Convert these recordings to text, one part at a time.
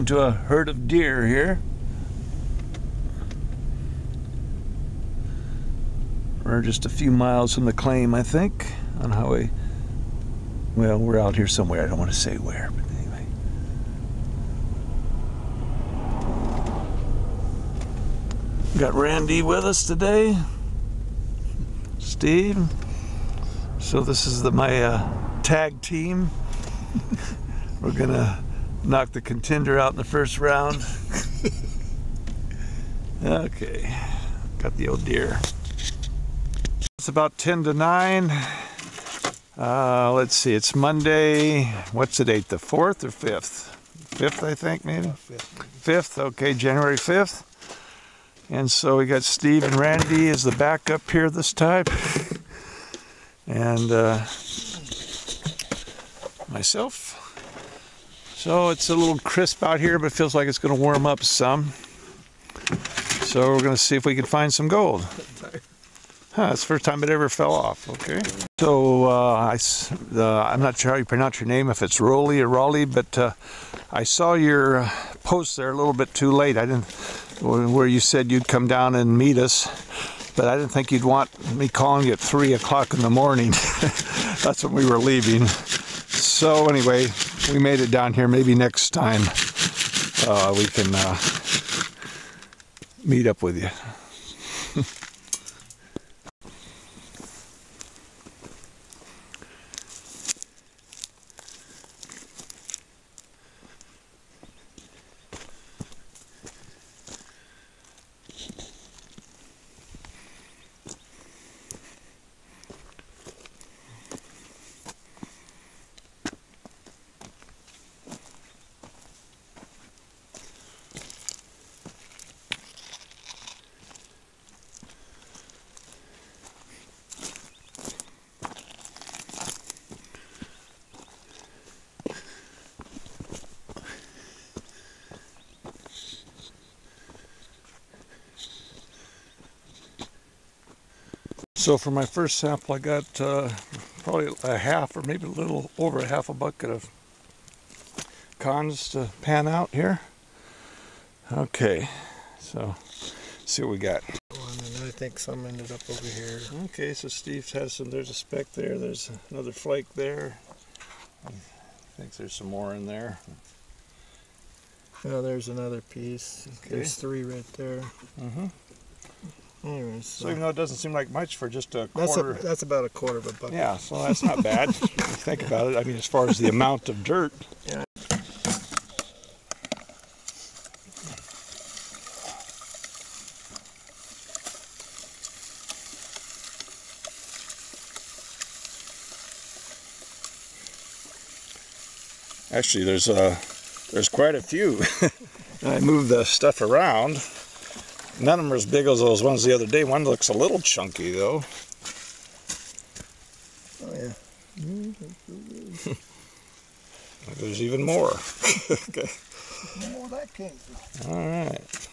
To a herd of deer here. We're just a few miles from the claim, I think, on highway. Well, we're out here somewhere. I don't want to say where, but anyway. Got Randy with us today. Steve. So this is my tag team. We're gonna knock the Contender out in the first round. Okay, got the old deer. It's about 10 to 9. Let's see, it's Monday. What's the date? The 4th or 5th? 5th, I think, maybe? 5th, okay, January 5th. And so we got Steve and Randy as the backup here this time. And myself. So it's a little crisp out here, but it feels like it's going to warm up some. So we're going to see if we can find some gold. Huh, it's the first time it ever fell off. Okay. So I'm not sure how you pronounce your name, if it's Rolly or Raleigh, but I saw your post there a little bit too late. I didn't, where you said you'd come down and meet us, but I didn't think you'd want me calling you at 3 o'clock in the morning. That's when we were leaving. So anyway, we made it down here. Maybe next time we can meet up with you. So for my first sample, I got probably a half or maybe a little over a half a bucket of cons to pan out here. Okay, so see what we got. And I think some ended up over here. Okay, so Steve has some, there's a speck there, there's another flake there. I think there's some more in there. Oh, there's another piece. Okay. There's 3 right there. Mm-hmm. Anyways, so even though it doesn't seem like much for just a quarter. That's about a quarter of a bucket. Yeah, so that's not bad. If you think about it. I mean, as far as the amount of dirt. Yeah. Actually, there's quite a few. I moved the stuff around. None of them are as big as those ones the other day. One looks a little chunky, though. Oh, yeah. There's even more. Okay. No more that came from. All right.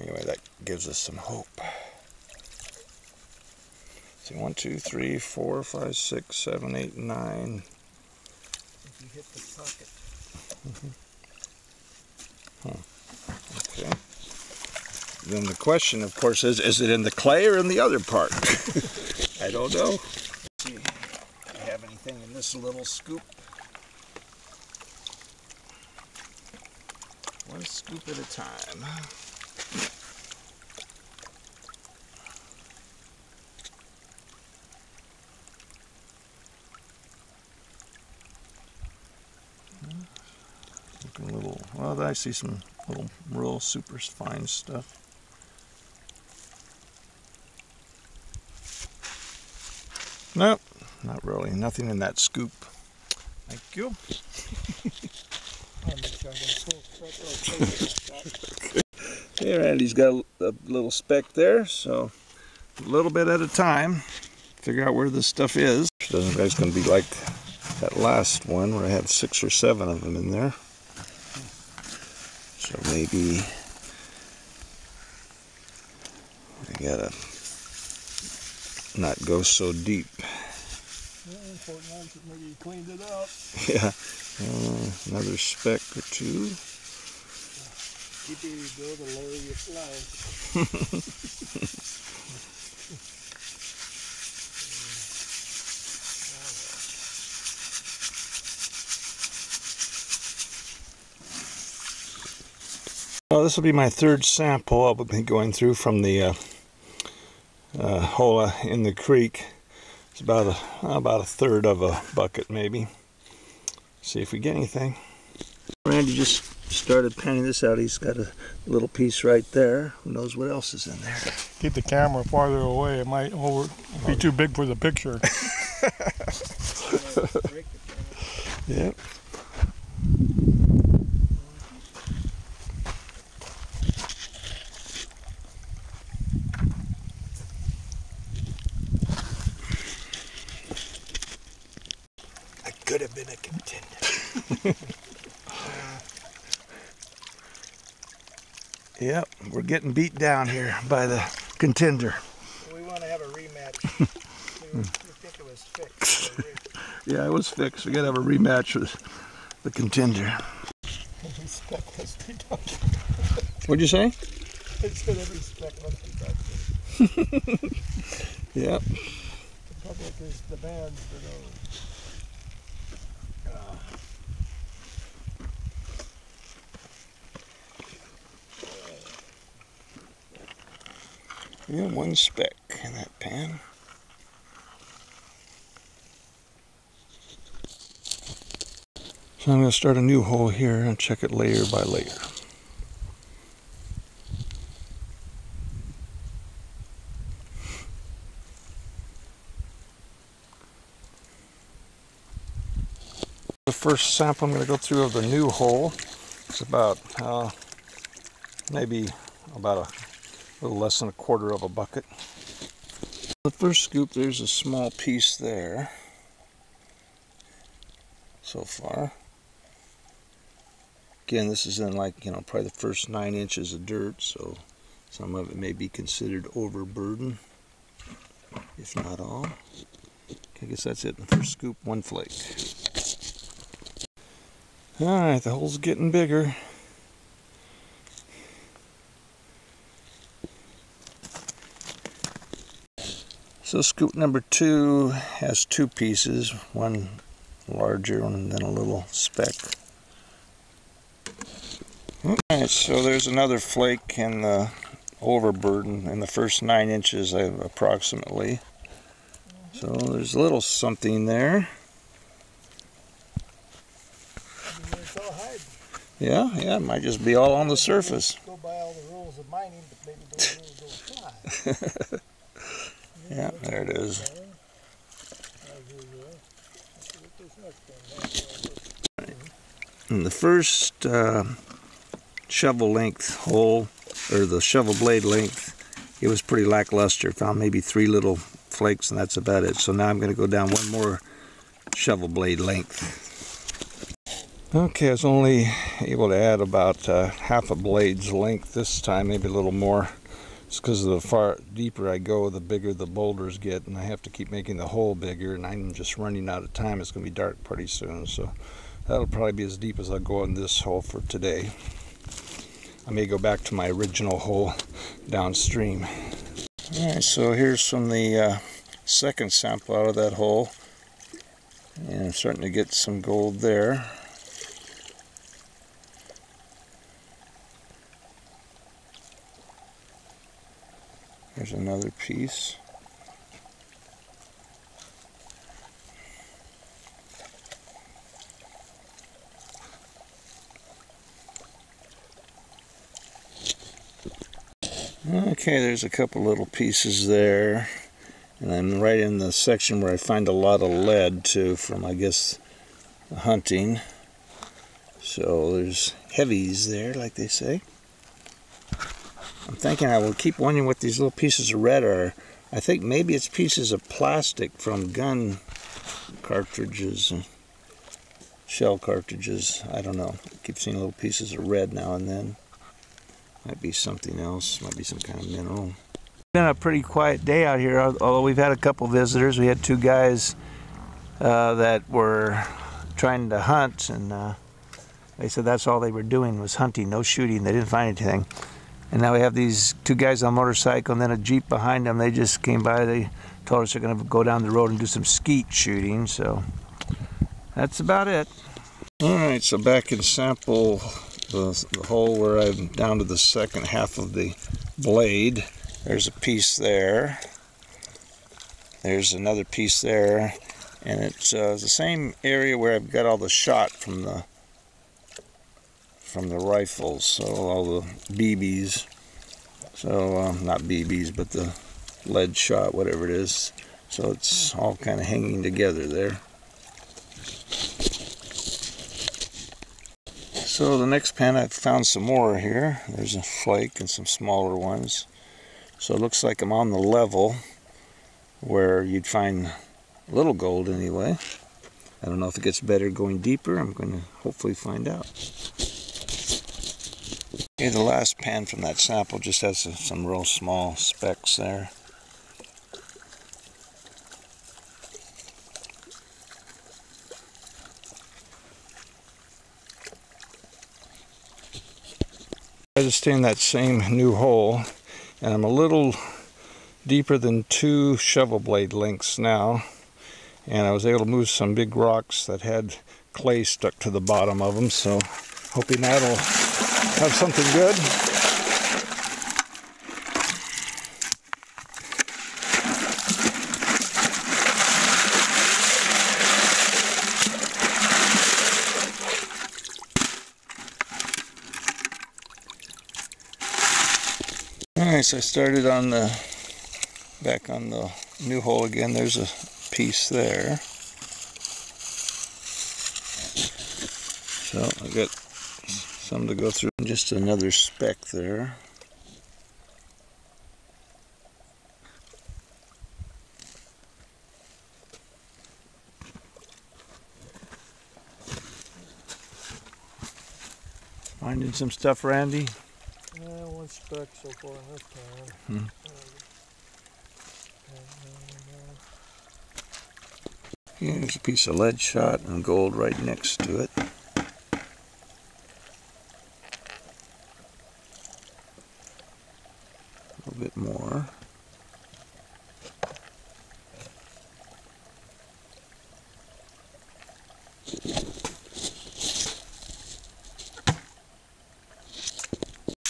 Anyway, that gives us some hope. See, 1, 2, 3, 4, 5, 6, 7, 8, 9. If you hit the socket. Mm-hmm. Huh. Okay. Then the question, of course, is it in the clay or in the other part? I don't know. Let's see if I have anything in this little scoop. One scoop at a time. Looking a little, well, I see some little real super fine stuff. Nope, not really. Nothing in that scoop. Thank you. Here, Andy's got a little speck there, so a little bit at a time. Figure out where this stuff is. Doesn't look like it's going to be like that last one where I had 6 or 7 of them in there. So maybe I gotta not go so deep. nice that maybe you cleaned it up. Yeah. Another speck or two. Keep it you go, the lower you fly. Well, this will be my third sample I'll be going through from the hole in the creek. It's about a third of a bucket, maybe. See if we get anything. Randy just started panning this out. He's got a little piece right there. Who knows what else is in there? Keep the camera farther away. It might be too big for the picture. Yep. Could have been a contender. Yep, we're getting beat down here by the contender. We want to have a rematch. we think it was fixed. Yeah, it was fixed. We got to have a rematch with the contender. Respect must be done. What'd you say? I said every respect must be done. Yep. The public is the bands that are. Yeah, one speck in that pan. So I'm going to start a new hole here and check it layer by layer. The first sample I'm going to go through of the new hole. It's about maybe about a little less than a quarter of a bucket. The first scoop, there's a small piece there so far. Again, this is in probably the first 9 inches of dirt, so some of it may be considered overburden, if not all. Okay, I guess that's it. The first scoop, one flake. Alright, the hole's getting bigger. So scoop number 2 has 2 pieces, one larger and then a little speck. Alright, so there's another flake in the overburden in the first 9 inches approximately. So there's a little something there. It's all hide. Yeah, it might just be all on the surface. Go by all the rules of mining, but maybe those rules don't apply. Yeah, there it is. In the first shovel length hole, or the shovel blade length, it was pretty lackluster. Found maybe 3 little flakes and that's about it. So now I'm going to go down one more shovel blade length. Okay, I was only able to add about half a blade's length this time, maybe a little more. It's because the far deeper I go, the bigger the boulders get, and I have to keep making the hole bigger, and I'm just running out of time. It's going to be dark pretty soon, so that'll probably be as deep as I'll go in this hole for today. I may go back to my original hole downstream. Alright, so here's from the second sample out of that hole, and I'm starting to get some gold there. There's another piece. Okay, there's a couple little pieces there. And I'm right in the section where I find a lot of lead too from, I guess, hunting. So there's heavies there, like they say. I'm thinking I will keep wondering what these little pieces of red are. I think maybe it's pieces of plastic from gun cartridges, shell cartridges. I don't know. I keep seeing little pieces of red now and then. Might be something else. Might be some kind of mineral. It's been a pretty quiet day out here, although we've had a couple visitors. We had 2 guys that were trying to hunt, and they said that's all they were doing was hunting, no shooting. They didn't find anything. And now we have these two guys on a motorcycle and then a Jeep behind them. They just came by. They told us they're going to go down the road and do some skeet shooting. So that's about it. All right, so back in sample the hole where I'm down to the second half of the blade. There's a piece there. There's another piece there. And it's the same area where I've got all the shot from the rifles, so all the BBs. So not BBs, but the lead shot, whatever it is. So it's all kind of hanging together there. So the next pan, I've found some more here. There's a flake and some smaller ones. So it looks like I'm on the level where you'd find little gold anyway. I don't know if it gets better going deeper. I'm going to hopefully find out. Okay, the last pan from that sample just has some real small specks there. I just stay in that same new hole, and I'm a little deeper than 2 shovel blade lengths now, and I was able to move some big rocks that had clay stuck to the bottom of them, so hoping that'll have something good. Alright, so I started on back on the new hole again. There's a piece there. So I got some to go through, and just another speck there. Finding some stuff, Randy? Yeah, 1 speck so far in this pan. Here's a piece of lead shot and gold right next to it. A little bit more.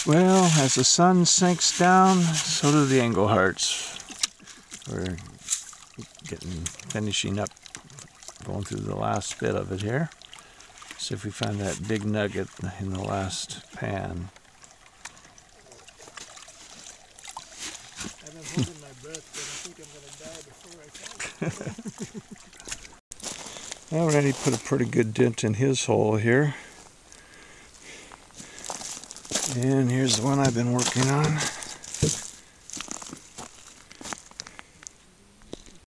Well, as the sun sinks down, so do the angle hearts. We're finishing up, going through the last bit of it here. See if we find that big nugget in the last pan. I've been holding my breath, but I think I'm going to die before I find it. Already put a pretty good dent in his hole here. And here's the one I've been working on.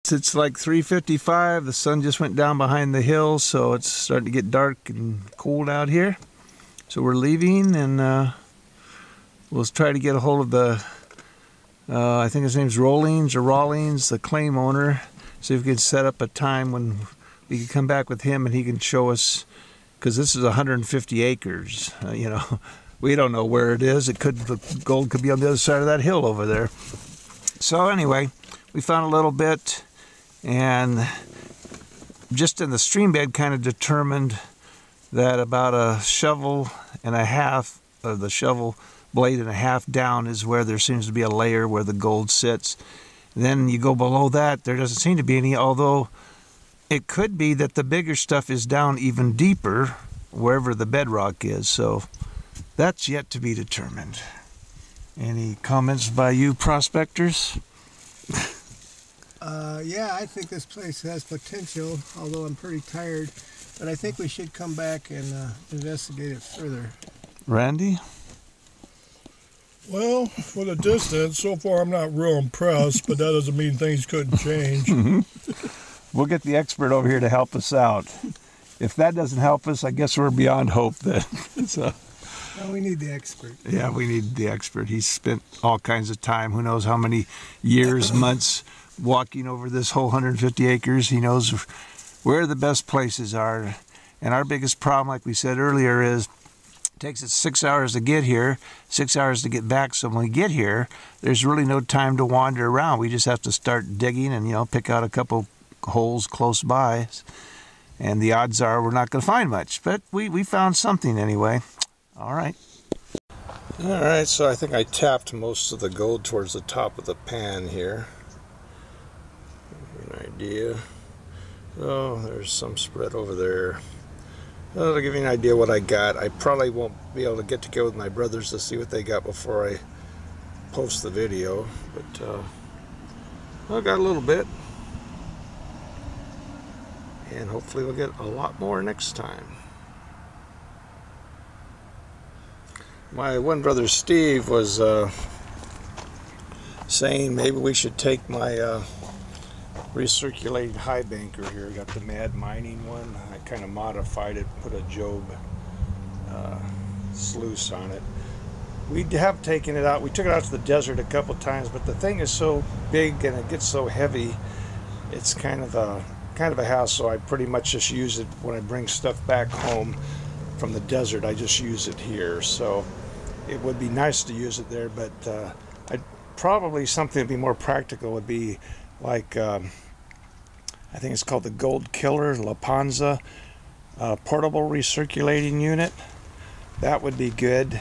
It's like 3:55. The sun just went down behind the hill, so it's starting to get dark and cold out here. So we're leaving, and we'll try to get a hold of the, I think his name's Rawlings, the claim owner. See if we can set up a time when we can come back with him and he can show us, because this is 150 acres, you know. We don't know where it is. The gold could be on the other side of that hill over there. So anyway, we found a little bit, and just in the stream bed kind of determined that about a shovel and a half, the shovel blade and a half down is where there seems to be a layer where the gold sits. And then you go below that, there doesn't seem to be any, although it could be that the bigger stuff is down even deeper wherever the bedrock is. So that's yet to be determined. Any comments by you prospectors? Yeah, I think this place has potential, although I'm pretty tired. But I think we should come back and investigate it further. Randy? Well, for the distance, so far I'm not real impressed, but that doesn't mean things couldn't change. We'll get the expert over here to help us out. If that doesn't help us, I guess we're beyond hope then. So. Well, we need the expert. Yeah, we need the expert. He's spent all kinds of time, who knows how many years, months, walking over this whole 150 acres. He knows where the best places are. And our biggest problem, like we said earlier, is it takes us 6 hours to get here, 6 hours to get back. So when we get here, there's really no time to wander around. We just have to start digging and, you know, pick out a couple holes close by. And the odds are we're not going to find much, but we found something anyway. All right. All right, so I think I tapped most of the gold towards the top of the pan here. Give you an idea. Oh, there's some spread over there. Well, to give you an idea what I got, I probably won't be able to get together with my brothers to see what they got before I post the video, but I got a little bit. And hopefully we'll get a lot more next time. My one brother Steve was saying maybe we should take my recirculating high banker here. Got the Mad Mining one. I kind of modified it, put a Job sluice on it. We have taken it out. We took it out to the desert a couple times, but the thing is so big and it gets so heavy, it's kind of a hassle. So I pretty much just use it when I bring stuff back home from the desert. I just use it here. So it would be nice to use it there, but I'd probably something that'd be more practical would be like I think it's called the Gold Killer La Panza portable recirculating unit. That would be good,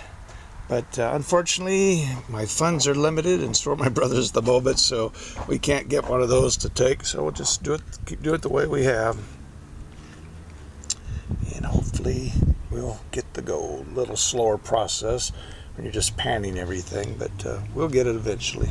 but unfortunately my funds are limited, and so are my brothers at the moment, so we can't get one of those to take. So we'll just keep doing it the way we have, and hopefully we'll get the gold. A little slower process when you're just panning everything, but we'll get it eventually.